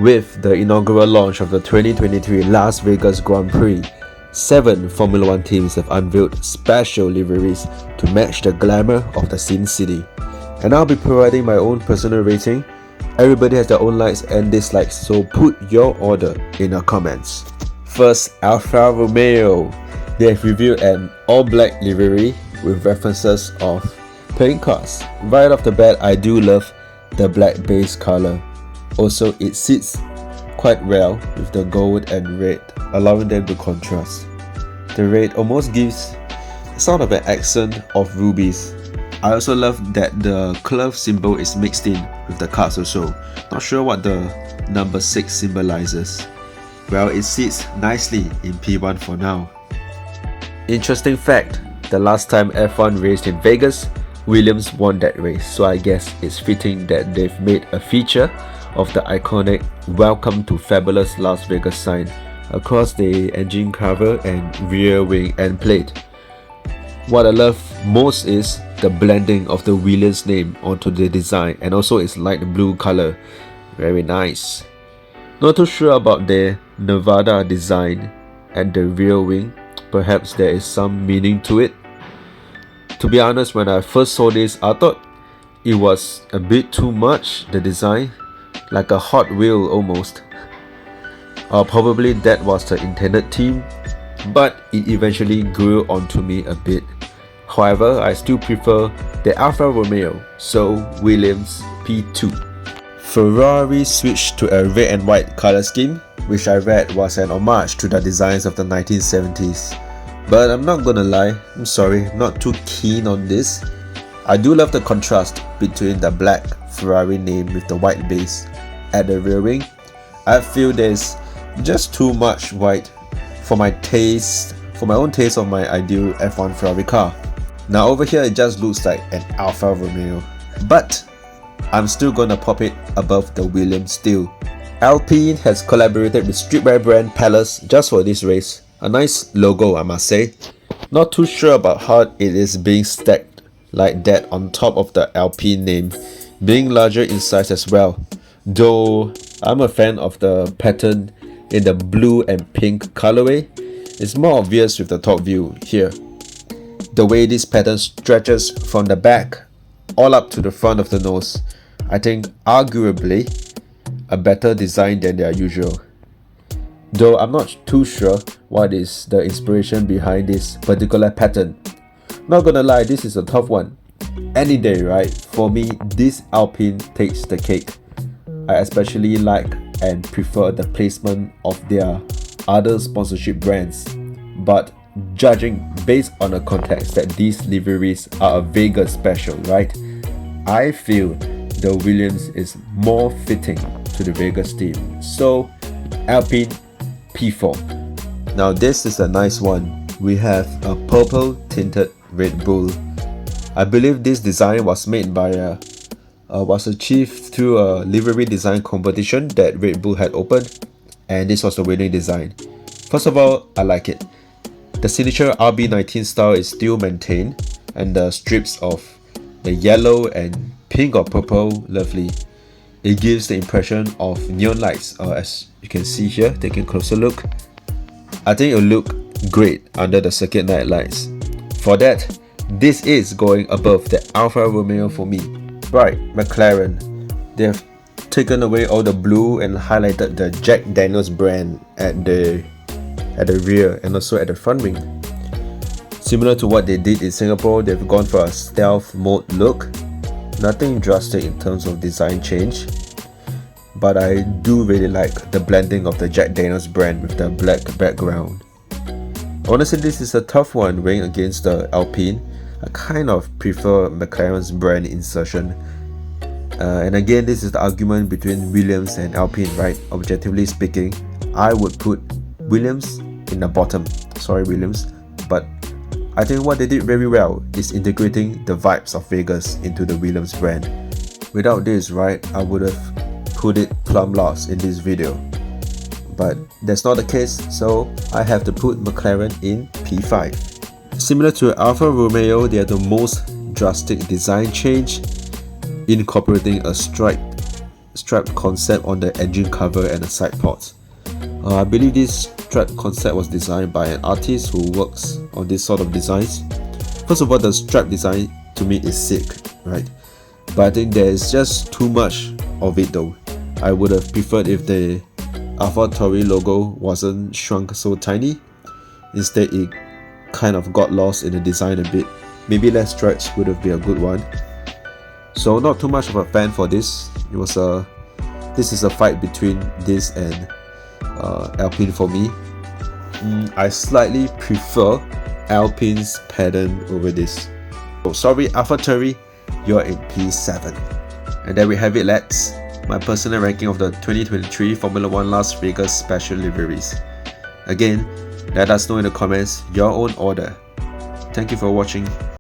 With the inaugural launch of the 2023 Las Vegas Grand Prix, 7 Formula One teams have unveiled special liveries to match the glamour of the Sin City. And I'll be providing my own personal rating. Everybody has their own likes and dislikes, so put your order in the comments. First, Alfa Romeo. They have revealed an all-black livery with references of playing cards. Right off the bat, I do love the black base color. Also, it sits quite well with the gold and red, allowing them to contrast. The red almost gives sort of an accent of rubies. I also love that the club symbol is mixed in with the cards also. Not sure what the number 6 symbolizes. Well, it sits nicely in P1 for now. Interesting fact, the last time F1 raced in Vegas, Williams won that race, so I guess it's fitting that they've made a feature of the iconic "Welcome to Fabulous Las Vegas" sign across the engine cover and rear wing end plate. What I love most is the blending of the Williams name onto the design and also its light blue color. Very nice. Not too sure about the Nevada design and the rear wing. Perhaps there is some meaning to it. To be honest, when I first saw this, I thought it was a bit too much, the design, like a Hot Wheel almost. Or probably that was the intended theme, but it eventually grew onto me a bit. However, I still prefer the Alfa Romeo, so Williams P2. Ferrari switched to a red and white color scheme, which I read was an homage to the designs of the 1970s. But I'm not gonna lie, I'm sorry, I'm not too keen on this. I do love the contrast between the black Ferrari name with the white base at the rear wing. I feel there's just too much white for my taste, for my own taste of my ideal F1 Ferrari car. Now over here it just looks like an Alfa Romeo, but I'm still gonna pop it above the Williams still. Alpine has collaborated with streetwear brand Palace just for this race. A nice logo, I must say. Not too sure about how it is being stacked like that on top of the Alpine name, being larger in size as well. Though I'm a fan of the pattern in the blue and pink colorway. It's more obvious with the top view here. The way this pattern stretches from the back all up to the front of the nose. I think arguably a better design than their usual. Though I'm not too sure what is the inspiration behind this particular pattern. Not gonna lie, this is a tough one. Any day, right? For me, this Alpine takes the cake. I especially like and prefer the placement of their other sponsorship brands. But judging based on the context that these liveries are a Vegas special, right? I feel the Williams is more fitting to the Vegas theme. So, Alpine P4. Now this is a nice one. We have a purple tinted Red Bull. I believe this design was made by was achieved through a livery design competition that Red Bull had opened, and this was the winning design. First of all, I like it. The signature RB19 style is still maintained, and the strips of the yellow and pink or purple, lovely. It gives the impression of neon lights, as you can see here, taking a closer look. I think it will look great under the circuit night lights. For that, this is going above the Alfa Romeo for me. Right, McLaren. They have taken away all the blue and highlighted the Jack Daniels brand at the rear and also at the front wing. Similar to what they did in Singapore, they've gone for a stealth mode look. Nothing drastic in terms of design change, but I do really like the blending of the Jack Daniels brand with the black background. Honestly, this is a tough one weighing against the Alpine. I kind of prefer McLaren's brand insertion. And again, this is the argument between Williams and Alpine, right? Objectively speaking, I would put Williams in the bottom. Sorry, Williams. But I think what they did very well is integrating the vibes of Vegas into the Williams brand. Without this, right, I would have put it plumb lost in this video. But that's not the case, so I have to put McLaren in P5. Similar to Alfa Romeo, they are the most drastic design change, incorporating a striped strap concept on the engine cover and the side ports. I believe this strap concept was designed by an artist who works on this sort of designs. First of all, the strap design to me is sick, right? But I think there's just too much of it though. I would have preferred if the AlphaTauri logo wasn't shrunk so tiny. Instead, it kind of got lost in the design a bit. Maybe less stretch would have been a good one. So not too much of a fan for this. This is a fight between this and Alpine for me. I slightly prefer Alpine's pattern over this. Oh, sorry, AlphaTauri, you're in P7. And there we have it, lads. My personal ranking of the 2023 Formula 1 Las Vegas special liveries. Again, let us know in the comments your own order. Thank you for watching.